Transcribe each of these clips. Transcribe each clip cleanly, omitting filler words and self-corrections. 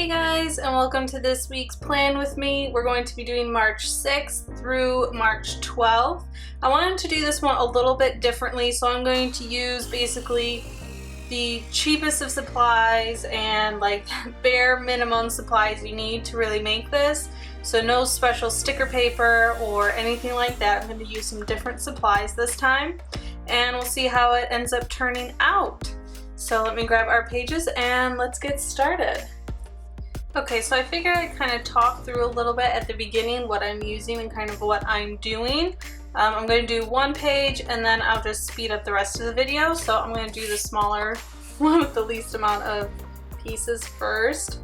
Hey guys, and welcome to this week's plan with me. We're going to be doing March 6th through March 12th. I wanted to do this one a little bit differently, so I'm going to use basically the cheapest of supplies and like bare minimum supplies you need to really make this. So no special sticker paper or anything like that. I'm going to use some different supplies this time, and we'll see how it ends up turning out. So let me grab our pages and let's get started. Okay, so I figured I'd kind of talk through a little bit at the beginning what I'm using and kind of what I'm doing. I'm going to do one page and then I'll just speed up the rest of the video. So I'm going to do the smaller one with the least amount of pieces first.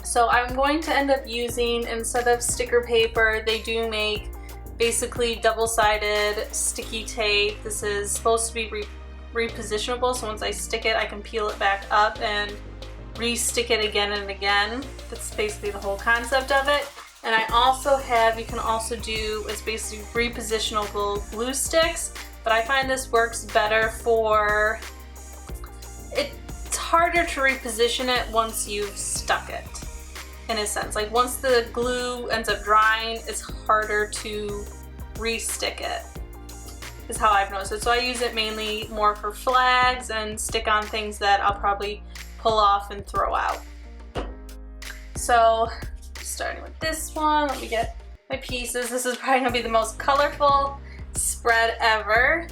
So I'm going to end up using, instead of sticker paper, they do make basically double-sided sticky tape. This is supposed to be repositionable, so once I stick it I can peel it back up and re-stick it again and again. That's basically the whole concept of it. And I also have, you can also do, it's basically repositionable glue sticks, but I find this works better for, it's harder to reposition it once you've stuck it, in a sense. Like once the glue ends up drying, it's harder to re-stick it, is how I've noticed it. So I use it mainly more for flags and stick on things that I'll probably pull off and throw out. So starting with this one, let me get my pieces. This is probably gonna be the most colorful spread ever.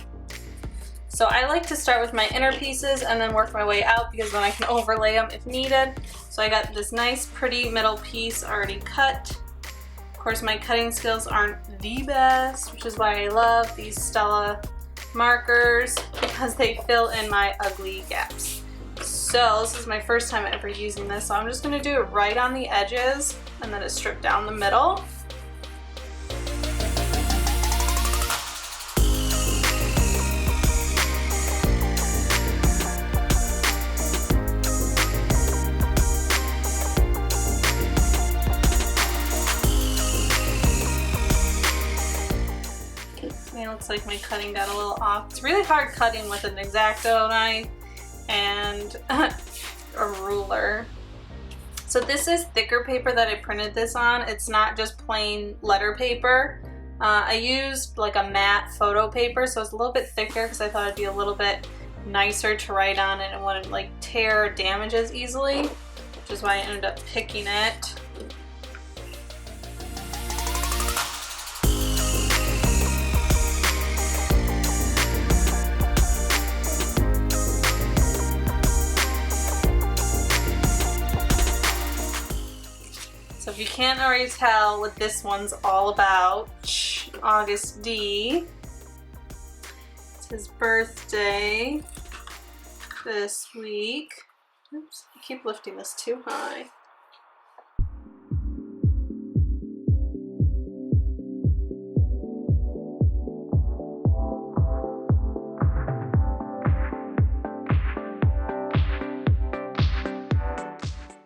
So I like to start with my inner pieces and then work my way out, because then I can overlay them if needed. So I got this nice pretty middle piece already cut. Of course my cutting skills aren't the best, which is why I love these Stella markers, because they fill in my ugly gaps. So this is my first time ever using this, so I'm just going to do it right on the edges and then strip down the middle. It looks like my cutting got a little off. It's really hard cutting with an X-Acto knife and a ruler. So this is thicker paper that I printed this on. It's not just plain letter paper. I used like a matte photo paper, so it's a little bit thicker because I thought it'd be a little bit nicer to write on and it wouldn't like tear or damage as easily, which is why I ended up picking it. So if you can't already tell what this one's all about, August D. It's his birthday this week. Oops, I keep lifting this too high.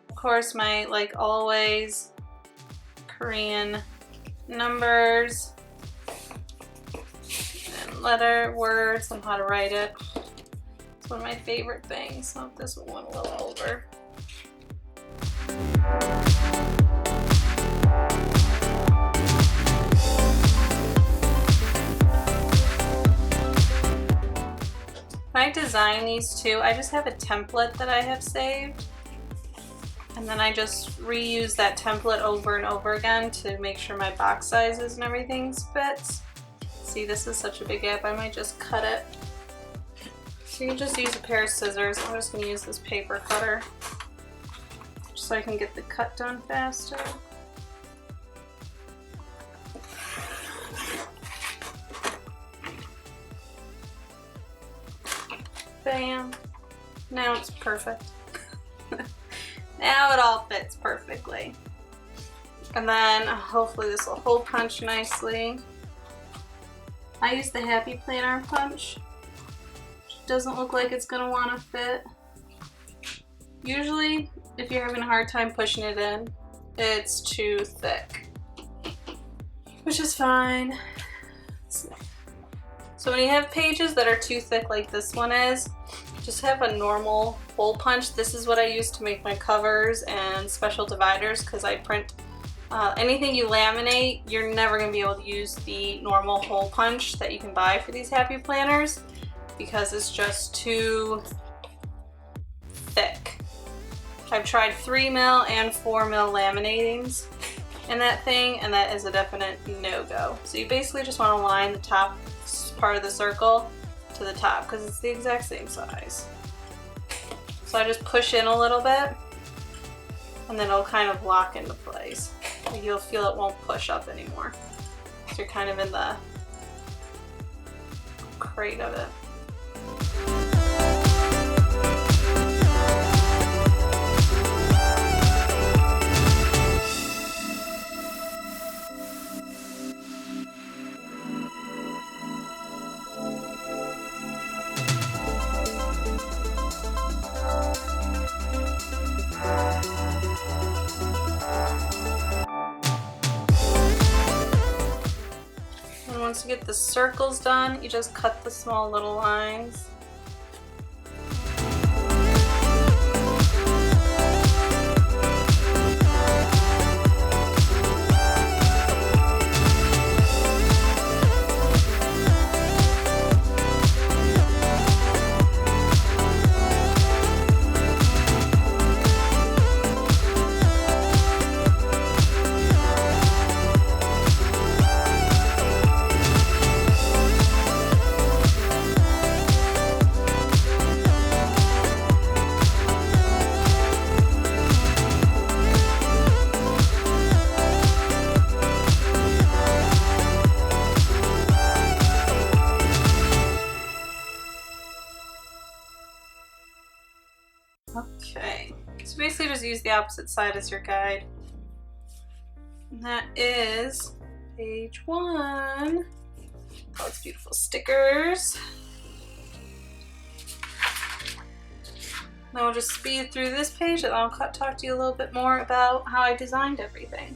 Of course, my, like always, Korean numbers and letter words and how to write it. It's one of my favorite things. So this one went a little over. When I design these too, I just have a template that I have saved. And then I just reuse that template over and over again to make sure my box sizes and everything fits. See, this is such a big gap, I might just cut it. So you can just use a pair of scissors. I'm just gonna use this paper cutter just so I can get the cut done faster. Bam. Now it's perfect. Now it all fits perfectly. And then hopefully this will hole punch nicely. I use the Happy Planner punch. It doesn't look like it's gonna wanna fit. Usually, if you're having a hard time pushing it in, it's too thick, which is fine. So when you have pages that are too thick like this one is, just have a normal hole punch. This is what I use to make my covers and special dividers because I print anything you laminate. You're never going to be able to use the normal hole punch that you can buy for these happy planners because it's just too thick. I've tried 3mm and 4mm laminatings in that thing, and that is a definite no-go. So you basically just want to line the top part of the circle to the top because it's the exact same size. So I just push in a little bit and then it'll kind of lock into place. You'll feel it won't push up anymore. So you're kind of in the crate of it. Once you get the circles done, you just cut the small little lines. Okay, so basically just use the opposite side as your guide. And that is page 1. All these beautiful stickers. Now we'll just speed through this page and I'll talk to you a little bit more about how I designed everything.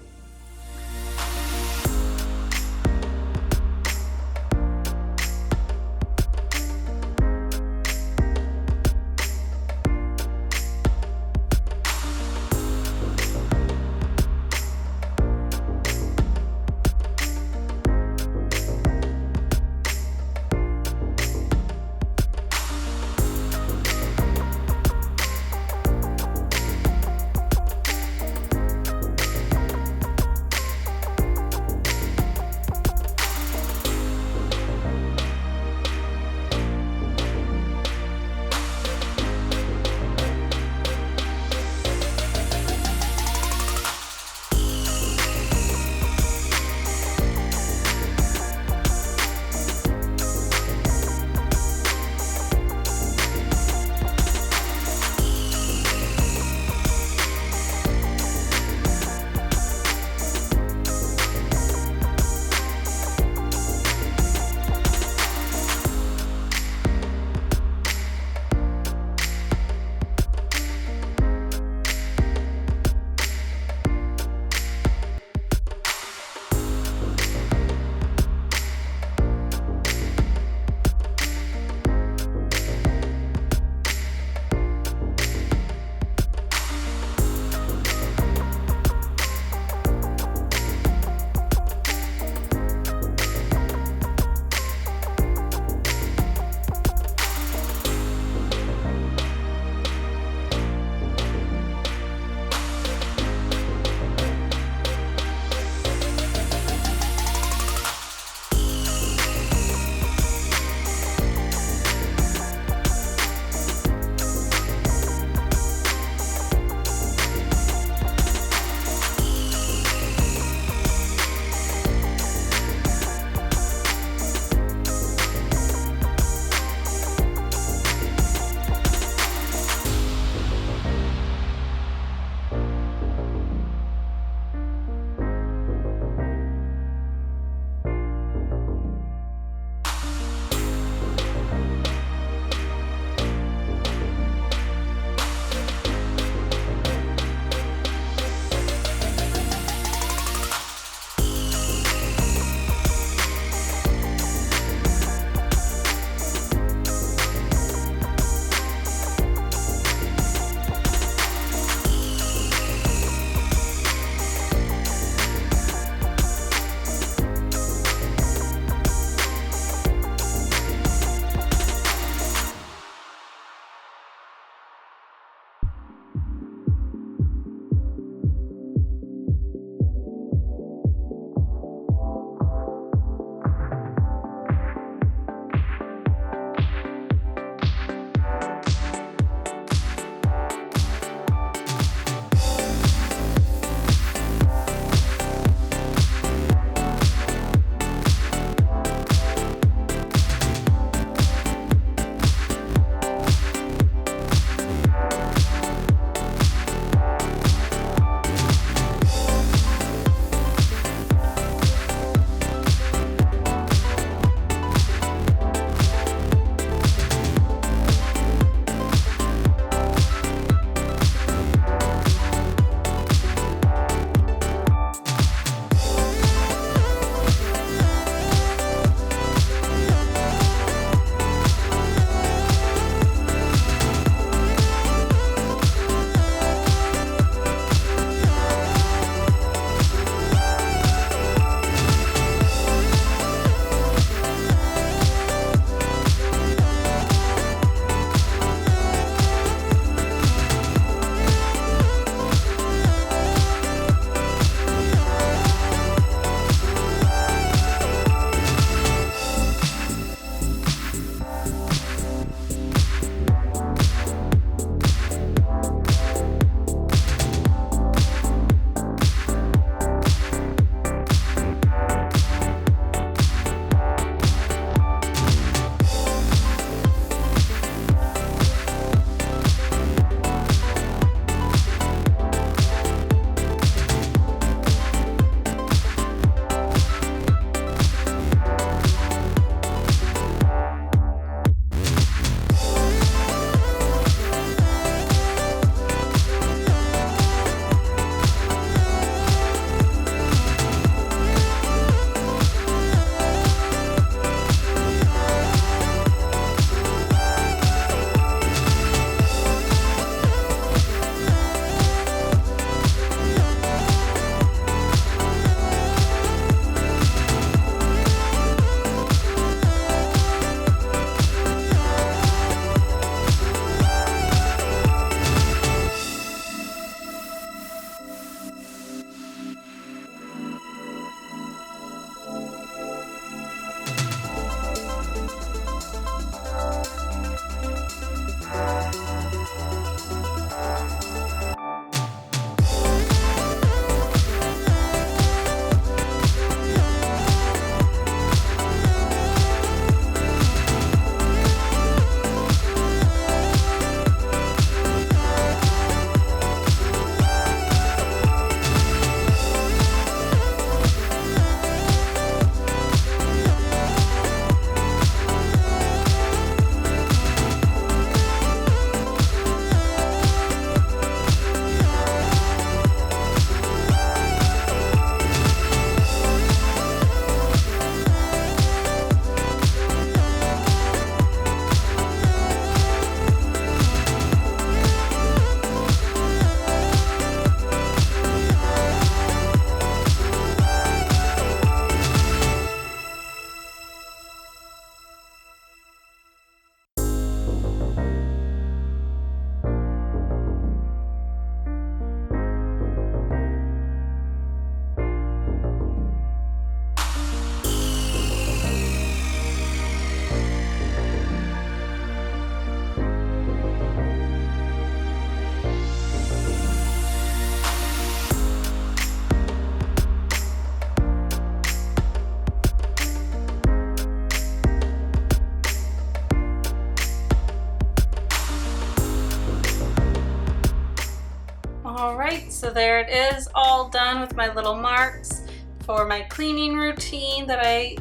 Alright, so there it is, all done with my little marks for my cleaning routine that I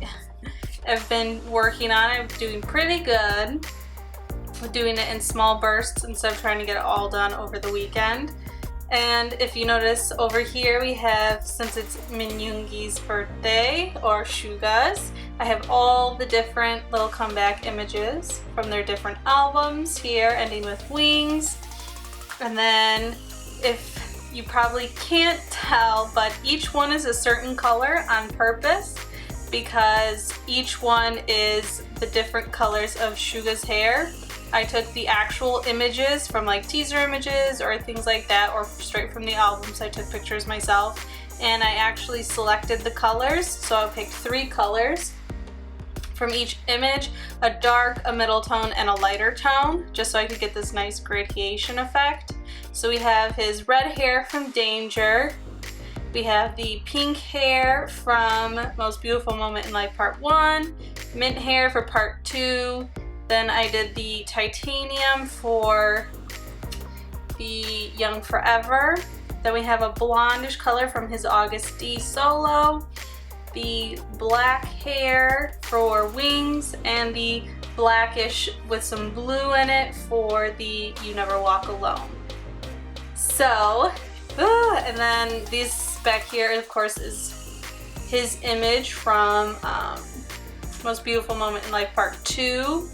have been working on. I'm doing pretty good with doing it in small bursts instead of trying to get it all done over the weekend. And if you notice over here, we have, since it's Minyoongi's birthday, or Suga's, I have all the different little comeback images from their different albums here, ending with wings. And then, if you probably can't tell, but each one is a certain color on purpose because each one is the different colors of Suga's hair. I took the actual images from like teaser images or things like that, or straight from the albums. I took pictures myself and I actually selected the colors. So I picked 3 colors from each image, a dark, a middle tone, and a lighter tone, just so I could get this nice gradation effect. So we have his red hair from Danger. We have the pink hair from Most Beautiful Moment in Life Part 1, mint hair for Part 2, then I did the titanium for the Young Forever. Then we have a blondish color from his August D solo, the black hair for Wings, and the blackish with some blue in it for the You Never Walk Alone. So, and then this back here, of course, is his image from Most Beautiful Moment in Life Part 2.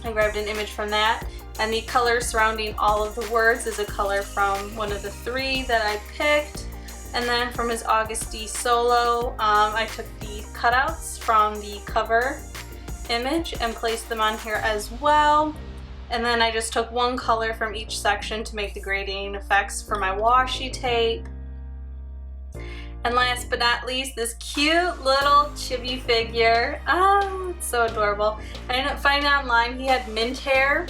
I grabbed an image from that, and the color surrounding all of the words is a color from one of the 3 that I picked. And then from his August D solo, I took the cutouts from the cover image and placed them on here as well. And then I just took 1 color from each section to make the grading effects for my washi tape. And last but not least, this cute little chibi figure. Oh, it's so adorable. I ended up finding online he had mint hair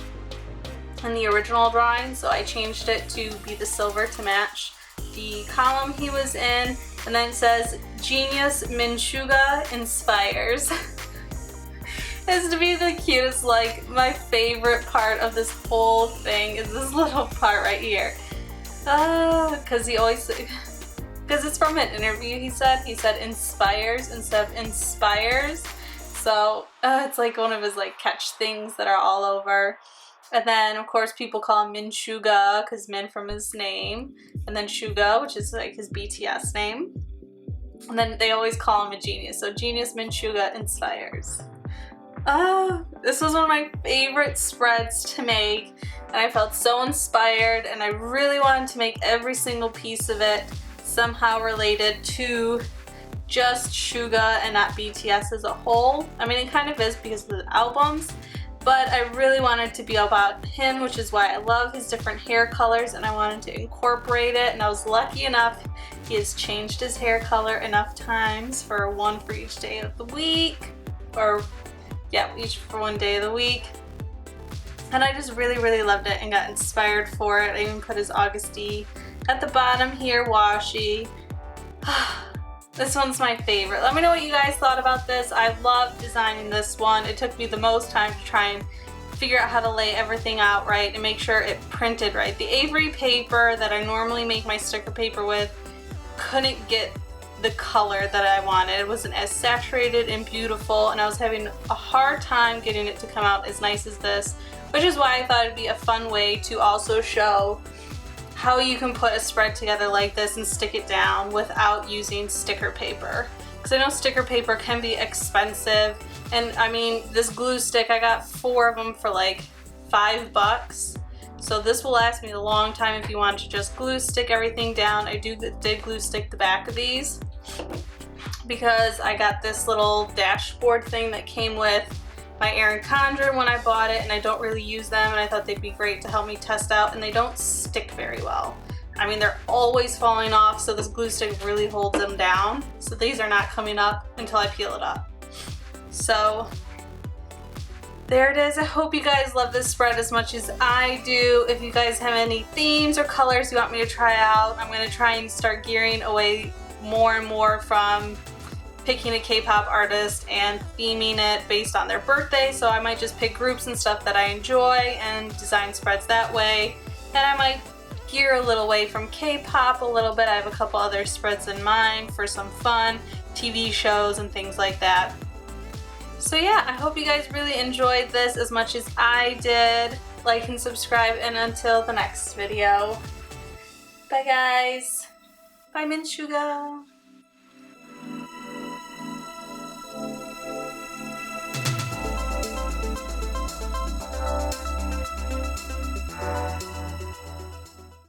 in the original drawing, so I changed it to be the silver to match the column he was in. And then it says, Genius Min Suga Inspires. It's to be the cutest, like my favorite part of this whole thing is this little part right here. Because he always... Because it's from an interview he said inspires instead of inspires. So it's like one of his like catch things that are all over. And then of course people call him Min Suga because Min from his name. And then Suga, which is like his BTS name. And then they always call him a genius. So Genius Min Suga Inspires. This was one of my favorite spreads to make. And I felt so inspired and I really wanted to make every single piece of it somehow related to just Suga and not BTS as a whole. I mean, it kind of is because of the albums, but I really wanted to be about him, which is why I love his different hair colors and I wanted to incorporate it. And I was lucky enough, he has changed his hair color enough times for 1 for each day of the week, or yeah, each for 1 day of the week. And I just really loved it and got inspired for it. I even put his August D at the bottom here, washi. This one's my favorite. Let me know what you guys thought about this. I love designing this one. It took me the most time to try and figure out how to lay everything out right and make sure it printed right. The Avery paper that I normally make my sticker paper with couldn't get the color that I wanted. It wasn't as saturated and beautiful, and I was having a hard time getting it to come out as nice as this, which is why I thought it'd be a fun way to also show how you can put a spread together like this and stick it down without using sticker paper. Because I know sticker paper can be expensive, and I mean, this glue stick, I got 4 of them for like $5. So this will last me a long time if you want to just glue stick everything down. I did glue stick the back of these because I got this little dashboard thing that came with my Erin Condren when I bought it, and I don't really use them, and I thought they'd be great to help me test out, and they don't stick very well. I mean, they're always falling off, so this glue stick really holds them down. So these are not coming up until I peel it up. So there it is. I hope you guys love this spread as much as I do. If you guys have any themes or colors you want me to try out, I'm going to try and start gearing away more and more from picking a K-pop artist and theming it based on their birthday. So I might just pick groups and stuff that I enjoy and design spreads that way. And I might gear a little away from K-pop a little bit. I have a couple other spreads in mind for some fun TV shows and things like that. So yeah, I hope you guys really enjoyed this as much as I did. Like and subscribe, and until the next video. Bye guys. Bye Min Suga.